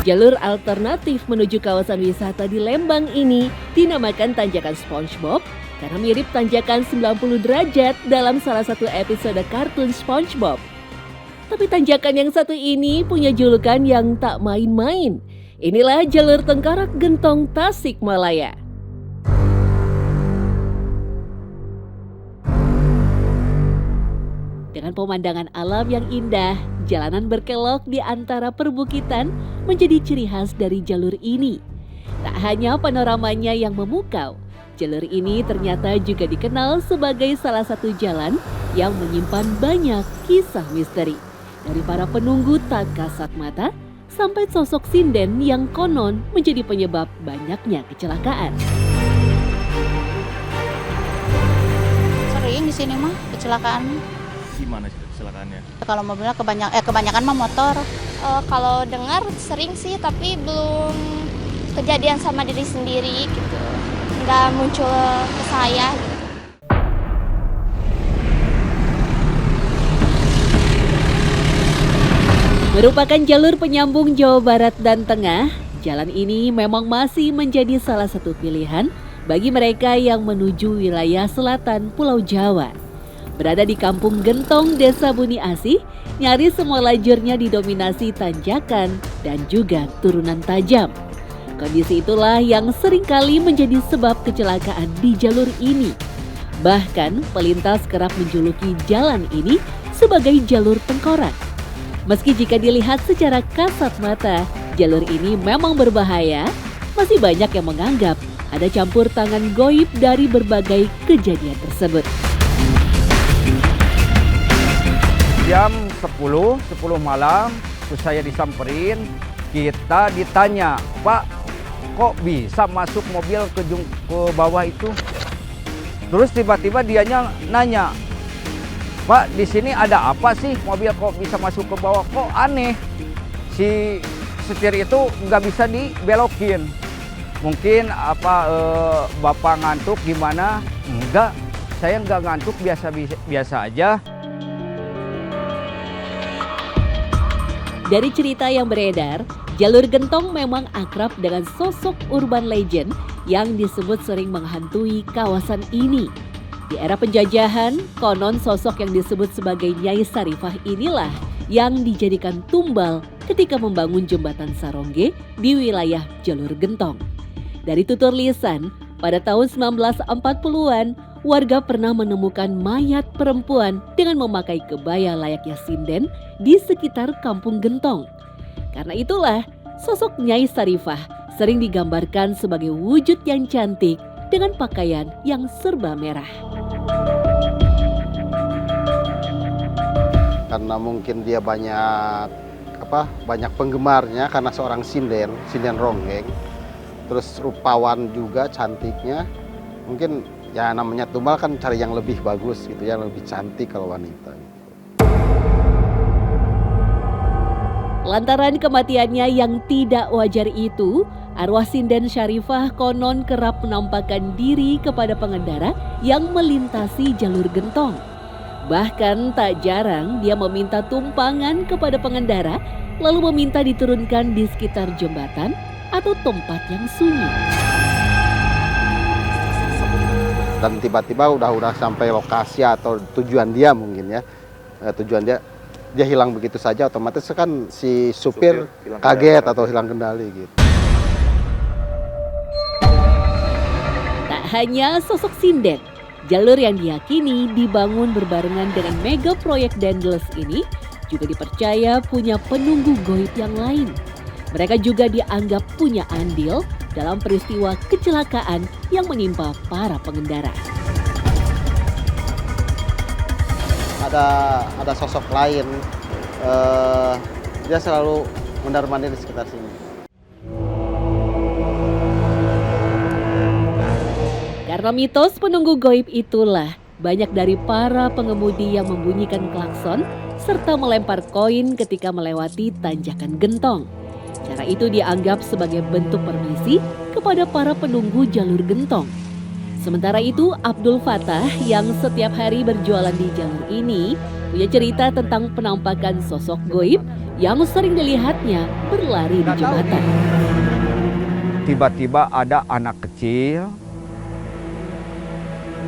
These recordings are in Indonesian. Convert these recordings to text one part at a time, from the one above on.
Jalur alternatif menuju kawasan wisata di Lembang ini dinamakan Tanjakan SpongeBob karena mirip tanjakan 90 derajat dalam salah satu episode kartun SpongeBob. Tapi tanjakan yang satu ini punya julukan yang tak main-main. Inilah jalur Tengkorak Gentong Tasikmalaya. Dengan pemandangan alam yang indah, jalanan berkelok di antara perbukitan menjadi ciri khas dari jalur ini. Tak hanya panoramanya yang memukau, jalur ini ternyata juga dikenal sebagai salah satu jalan yang menyimpan banyak kisah misteri. Dari para penunggu tak kasat mata, sampai sosok sinden yang konon menjadi penyebab banyaknya kecelakaan. Sering di sini mah kecelakaan. Gimana sih kecelakaannya? Kalau mobilnya kebanyakan mah motor. Kalau dengar sering sih, tapi belum kejadian sama diri sendiri gitu. Nggak muncul ke saya gitu. Merupakan jalur penyambung Jawa Barat dan Tengah, jalan ini memang masih menjadi salah satu pilihan bagi mereka yang menuju wilayah selatan Pulau Jawa. Berada di Kampung Gentong, Desa Buni Asih, nyaris semua lajurnya didominasi tanjakan dan juga turunan tajam. Kondisi itulah yang seringkali menjadi sebab kecelakaan di jalur ini. Bahkan pelintas kerap menjuluki jalan ini sebagai jalur tengkorak. Meski jika dilihat secara kasat mata, jalur ini memang berbahaya, masih banyak yang menganggap ada campur tangan goib dari berbagai kejadian tersebut. Jam 10 malam, terus saya disamperin, kita ditanya, Pak, kok bisa masuk mobil ke bawah itu? Terus tiba-tiba dianya nanya, Pak, di sini ada apa sih? Mobil kok bisa masuk ke bawah? Kok aneh? Si setir itu nggak bisa dibelokin. Mungkin Bapak ngantuk gimana? Enggak, saya nggak ngantuk, biasa aja. Dari cerita yang beredar, jalur Gentong memang akrab dengan sosok urban legend yang disebut sering menghantui kawasan ini. Di era penjajahan, konon sosok yang disebut sebagai Nyai Sarifah inilah yang dijadikan tumbal ketika membangun jembatan Sarongge di wilayah jalur Gentong. Dari tutur lisan, pada tahun 1940-an, warga pernah menemukan mayat perempuan dengan memakai kebaya layaknya sinden di sekitar Kampung Gentong. Karena itulah, sosok Nyai Sarifah sering digambarkan sebagai wujud yang cantik dengan pakaian yang serba merah. Karena mungkin dia banyak penggemarnya karena seorang sinden ronggeng. Terus rupawan juga cantiknya. Mungkin ya namanya tumbal kan cari yang lebih bagus gitu, yang lebih cantik kalau wanita. Lantaran kematiannya yang tidak wajar itu, arwah sinden Syarifah konon kerap menampakkan diri kepada pengendara yang melintasi jalur Gentong. Bahkan tak jarang dia meminta tumpangan kepada pengendara lalu meminta diturunkan di sekitar jembatan atau tempat yang sunyi. Dan tiba-tiba udah sampai lokasi atau tujuan dia mungkin ya. Tujuan dia hilang begitu saja, otomatis kan si supir kaget atau hilang kendali gitu. Tak hanya sosok sinden, jalur yang diyakini dibangun berbarengan dengan mega proyek Dendels ini juga dipercaya punya penunggu goib yang lain. Mereka juga dianggap punya andil dalam peristiwa kecelakaan yang menimpa para pengendara. Ada sosok lain, dia selalu mondar-mandir di sekitar sini. Karena mitos penunggu goib itulah, banyak dari para pengemudi yang membunyikan klakson serta melempar koin ketika melewati tanjakan Gentong. Cara itu dianggap sebagai bentuk permisi kepada para penunggu jalur Gentong. Sementara itu, Abdul Fatah yang setiap hari berjualan di jalur ini punya cerita tentang penampakan sosok goib yang sering dilihatnya berlari di jembatan. Tiba-tiba ada anak kecil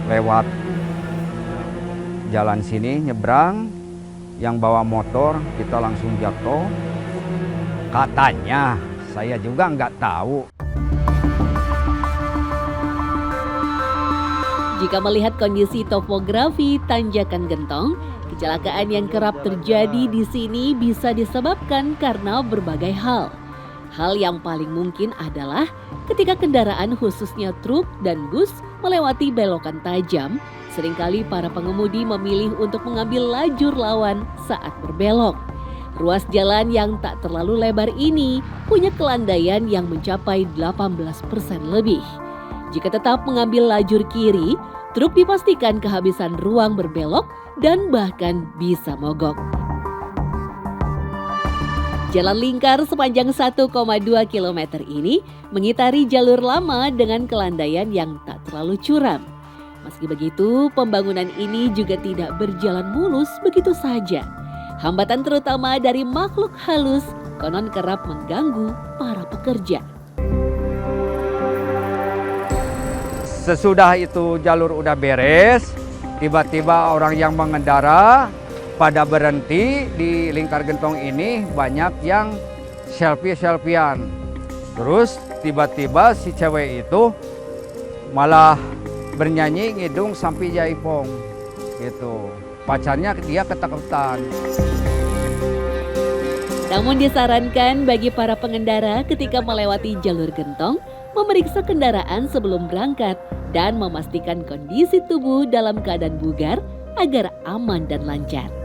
lewat jalan sini nyebrang, yang bawa motor kita langsung jatuh. Katanya, saya juga nggak tahu. Jika melihat kondisi topografi tanjakan Gentong, kecelakaan yang kerap terjadi di sini bisa disebabkan karena berbagai hal. Hal yang paling mungkin adalah ketika kendaraan khususnya truk dan bus melewati belokan tajam, seringkali para pengemudi memilih untuk mengambil lajur lawan saat berbelok. Ruas jalan yang tak terlalu lebar ini punya kelandaian yang mencapai 18% lebih. Jika tetap mengambil lajur kiri, truk dipastikan kehabisan ruang berbelok dan bahkan bisa mogok. Jalan lingkar sepanjang 1,2 km ini mengitari jalur lama dengan kelandaian yang tak terlalu curam. Meski begitu, pembangunan ini juga tidak berjalan mulus begitu saja. Hambatan terutama dari makhluk halus konon kerap mengganggu para pekerja. Sesudah itu jalur udah beres, tiba-tiba orang yang mengendara pada berhenti di lingkar Gentong ini, banyak yang selfie-selfian. Terus tiba-tiba si cewek itu malah bernyanyi ngidung sampai jaipong gitu. Pacarnya dia ketakutan. Namun disarankan bagi para pengendara ketika melewati jalur Gentong memeriksa kendaraan sebelum berangkat dan memastikan kondisi tubuh dalam keadaan bugar agar aman dan lancar.